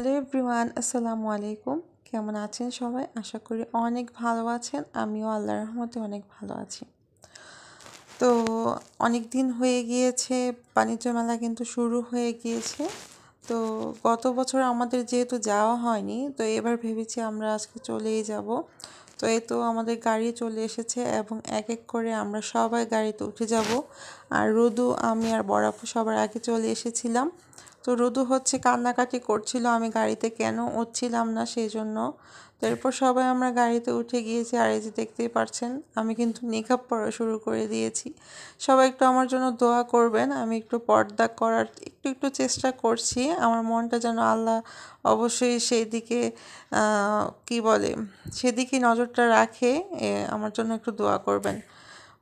Hello everyone, আসসালামু আলাইকুম। কেমন আছেন সবাই? আশা করি অনেক ভালো আছেন। আমিও আল্লাহর রহমতে অনেক ভালো আছি। তো অনেক দিন হয়ে গিয়েছে, বাণিজ্য মেলা কিন্তু শুরু হয়ে গিয়েছে। তো গত বছর আমাদের যেহেতু যাওয়া হয়নি, তো এবার ভেবেছি আমরা আজকে চলেই যাব। তো এই তো আমাদের গাড়ি চলে এসেছে এবং এক এক করে আমরা সবাই গাড়িতে উঠে যাব। আর রুদু, আমি আর বড় আপু সবার আগে চলে এসেছিলাম। তো রুদু কান্নাকাটি করছিল আমি গাড়িতে কেন উঠছিলাম না সেই জন্য। তো এরপর সবাই আমরা গাড়িতে উঠে গিয়েছি। আর এই যে দেখতেই পাচ্ছেন, আমি কিন্তু মেকআপ পরা শুরু করে দিয়েছি। সবাই একটু আমার জন্য দোয়া করবেন। আমি একটু পর্দা করার একটু চেষ্টা করছি। আমার মনটা যেন আল্লাহ অবশ্যই সেই দিকে কি বলে সেদিকে নজরটা রাখে। আমার জন্য একটু দোয়া করবেন।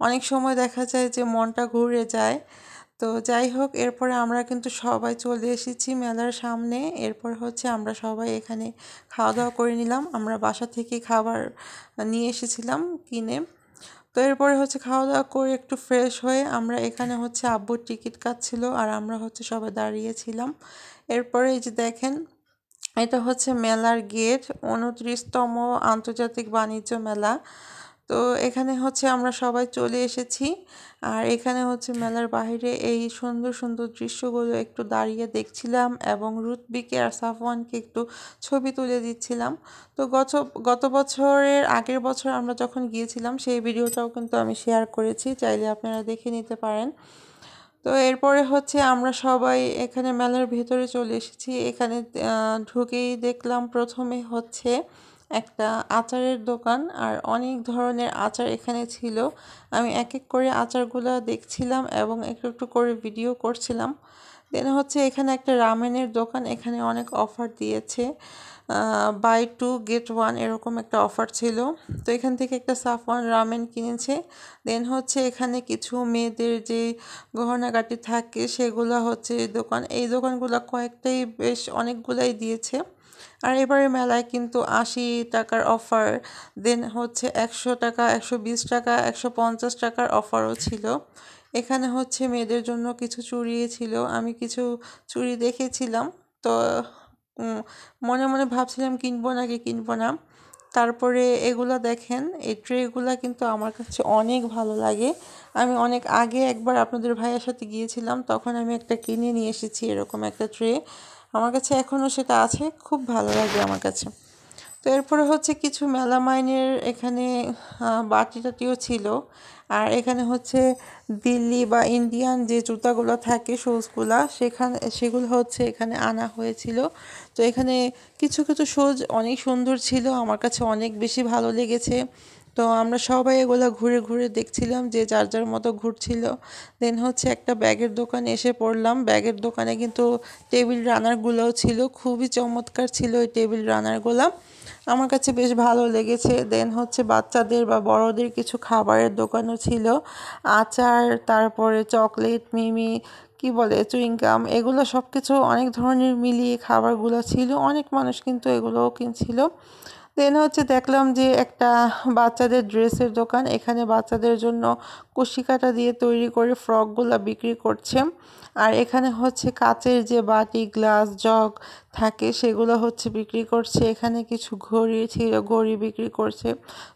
অনেক সময় দেখা যায় যে মনটা ঘুরে যায়। তো যাই হোক, এরপরে আমরা কিন্তু সবাই চলে এসেছি মেলার সামনে। এরপর আমরা সবাই এখানে খাওয়া দাওয়া করে নিলাম। আমরা বাসা থেকে খাবার নিয়ে এসেছিলাম কিনে। তো এরপরে খাওয়া দাওয়া করে একটু ফ্রেশ হয়ে আমরা এখানে আব্বুর টিকিট কাটছিল আর আমরা সবাই দাঁড়িয়েছিলাম। এরপরে এই যে দেখেন, এটা মেলার গেট, 29তম আন্তর্জাতিক বাণিজ্য মেলা। তো এখানে আমরা সবাই চলে এসেছি। আর এখানে মেলার বাইরে এই সুন্দর সুন্দর দৃশ্যগুলো একটু দাঁড়িয়ে দেখছিলাম এবং রুতবিকে আর সাফওয়ানকে একটু ছবি তুলে দিচ্ছিলাম। তো গত বছরের আগের বছর আমরা যখন গিয়েছিলাম সেই ভিডিওটাও কিন্তু আমি শেয়ার করেছি, চাইলে আপনারা দেখে নিতে পারেন। তো এরপরে আমরা সবাই এখানে মেলার ভেতরে চলে এসেছি। এখানে ঢুকেই দেখলাম প্রথমে একটা আচারের দোকান, আর অনেক ধরনের আচার এখানে ছিল। আমি এক এক করে আচারগুলো দেখছিলাম এবং একটু একটু করে ভিডিও করছিলাম। দেন এখানে একটা রামেনের দোকান, এখানে অনেক অফার দিয়েছে, বাই 2 গেট 1 এরকম একটা অফার ছিল। তো এখান থেকে একটা সাফওয়ান রামেন কিনেছে। দেন এখানে কিছু মেয়েদের যে গহনাগাটি থাকে সেগুলো এই দোকানগুলো কয়েকটাই বেশ অনেকগুলাই দিয়েছে। আর এবারে মেলায় কিন্তু 80 টাকার অফার, দেন 100 টাকা, 120 টাকা, 150 টাকার অফারও ছিল। এখানে মেয়েদের জন্য কিছু চুড়ি ছিল, আমি কিছু চুড়ি দেখেছিলাম। তো মনে মনে ভাবছিলাম কিনবো নাকি কিনবো না। তারপরে এগুলা দেখেন, এই ট্রেগুলা কিন্তু আমার কাছে অনেক ভালো লাগে। আমি অনেক আগে একবার আপনাদের ভাইয়ের সাথে গিয়েছিলাম, তখন আমি একটা কিনে নিয়ে এসেছি এরকম একটা ট্রে। আমার কাছে এখনও সেটা আছে, খুব ভালো লাগে আমার কাছে। তো এরপরে কিছু মেলামাইনের এখানে বাটি টাটিও ছিল। আর এখানে দিল্লি বা ইন্ডিয়ান যে জুতাগুলো থাকে, শুজগুলা, সেগুলো এখানে আনা হয়েছিল। তো এখানে কিছু কিছু শুজ অনেক সুন্দর ছিল, আমার কাছে অনেক বেশি ভালো লেগেছে। তো আমরা সবাই এগুলো ঘুরে ঘুরে দেখছিলাম, যে যার যার মতো ঘুরছিল। দেন একটা ব্যাগের দোকানে এসে পড়লাম। ব্যাগের দোকানে কিন্তু টেবিল রানারগুলোও ছিল, খুবই চমৎকার ছিল এই টেবিল রানারগুলো, আমার কাছে বেশ ভালো লেগেছে। দেন বাচ্চাদের বা বড়দের কিছু খাবারের দোকানও ছিল, আচার, তারপরে চকলেট, মিমি, কি বলে, চুইংগাম, এগুলো সব কিছু অনেক ধরনের মিলিয়ে খাবারগুলো ছিল। অনেক মানুষ কিন্তু এগুলোও কিনছিল। দেন দেখলাম যে একটা বাচ্চাদের ড্রেসের দোকান, এখানে বাচ্চাদের জন্য কুশি কাঁটা দিয়ে তৈরি করে ফ্রকগুলো বিক্রি করছে। আর এখানে কাচের যে বাটি, গ্লাস, জগ থাকে সেগুলো বিক্রি করছে। এখানে কিছু ঘড়ি ছিল, ঘড়ি বিক্রি করছে।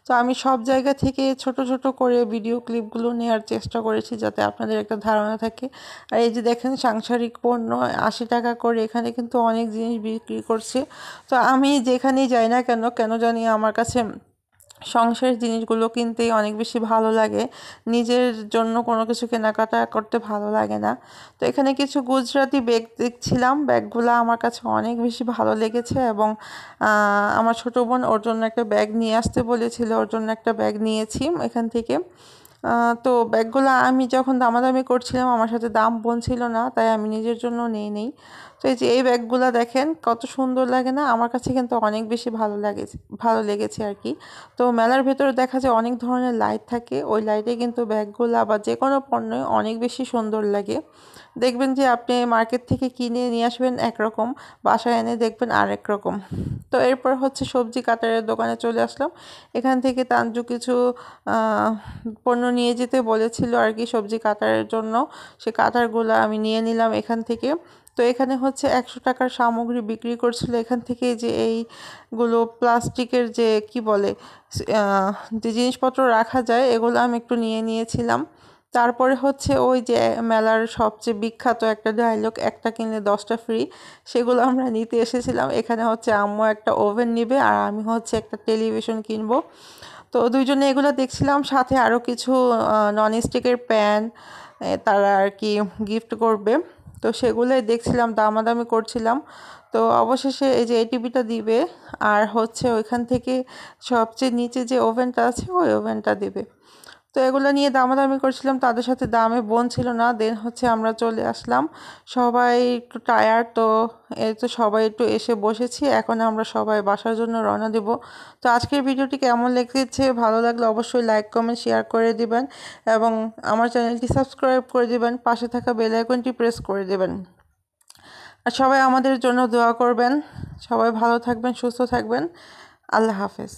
তো আমি সব জায়গা থেকে ছোট ছোট করে ভিডিও ক্লিপগুলো নেওয়ার চেষ্টা করেছি, যাতে আপনাদের একটা ধারণা থাকে। আর এই যে দেখেন, সাংসারিক পণ্য 80 টাকা করে এখানে কিন্তু অনেক জিনিস বিক্রি করছে। তো আমি যেখানেই যাই না কেন, কেন জানি আমার কাছে সংসারের জিনিসগুলো কিনতেই অনেক বেশি ভালো লাগে, নিজের জন্য কোনো কিছু কেনাকাটা করতে ভালো লাগে না। তো এখানে কিছু গুজরাটি ব্যাগ দেখছিলাম, ব্যাগগুলো আমার কাছে অনেক বেশি ভালো লেগেছে এবং আমার ছোটো বোন ওর জন্য একটা ব্যাগ নিয়ে আসতে বলেছিল, ওর জন্য একটা ব্যাগ নিয়েছি এখান থেকে। তো ব্যাগগুলো আমি যখন দামাদামি করছিলাম, আমার সাথে দাম বলছিল না, তাই আমি নিজের জন্য নেই। তো এই যে এই ব্যাগগুলো দেখেন কত সুন্দর লাগে না, আমার কাছে কিন্তু অনেক বেশি ভালো লেগেছে আর কি। তো মেলার ভেতরে দেখা যায় অনেক ধরনের লাইট থাকে, ওই লাইটে কিন্তু ব্যাগগুলো বা যে কোনো পণ্য অনেক বেশি সুন্দর লাগে। দেখবেন যে আপনি মার্কেট থেকে কিনে নিয়ে আসবেন একরকম, বাসায় এনে দেখবেন আরেক রকম। তো এরপর সবজি কাটারের দোকানে চলে আসলাম। এখান থেকে তানজু কিছু পণ্য নিয়ে যেতে বলেছিল আর কি, সবজি কাটারের জন্য। সে কাটারগুলো আমি নিয়ে নিলাম এখান থেকে। তো এখানে হচ্ছে 100 টাকার সামগ্রী বিক্রি করছিল। এখান থেকে যে এইগুলো প্লাস্টিকের যে কি বলে যে জিনিসপত্র রাখা যায় এগুলো আমি একটু নিয়ে নিয়েছিলাম। তারপরে হচ্ছে ওই যে মেলার সবচেয়ে বিখ্যাত একটা ডায়লগ, একটা কিনলে 10টা ফ্রি, সেগুলো আমরা নিতে এসেছিলাম। এখানে হচ্ছে আম্মু একটা ওভেন নিবে আর আমি হচ্ছে একটা টেলিভিশন কিনবো। তো দুইজনে এগুলো দেখছিলাম, সাথে আরও কিছু ননস্টিকের প্যান তারা আর কি গিফট করবে। তো সেগুলোই দেখছিলাম, দামাদামি করছিলাম। তো অবশেষে এই যে এই টিভিটা দিবে আর হচ্ছে ওইখান থেকে সবচেয়ে নিচে যে ওভেনটা আছে ওই ওভেনটা দিবে। তো এগুলো নিয়ে দামাদামি করছিলাম, তাদের সাথে দামে বোন ছিল না। দেন হচ্ছে আমরা চলে আসলাম, সবাই একটু টায়ার্ড, তো এই তো সবাই একটু এসে বসেছি। এখন আমরা সবাই বাসার জন্য রওনা দেব। তো আজকের ভিডিওটি কেমন লেগেছে, ভালো লাগলে অবশ্যই লাইক কমেন্ট শেয়ার করে দিবেন এবং আমার চ্যানেলটি সাবস্ক্রাইব করে দিবেন, পাশে থাকা বেল আইকনটি প্রেস করে দিবেন। আর সবাই আমাদের জন্য দোয়া করবেন। সবাই ভালো থাকবেন, সুস্থ থাকবেন। আল্লাহ হাফেজ।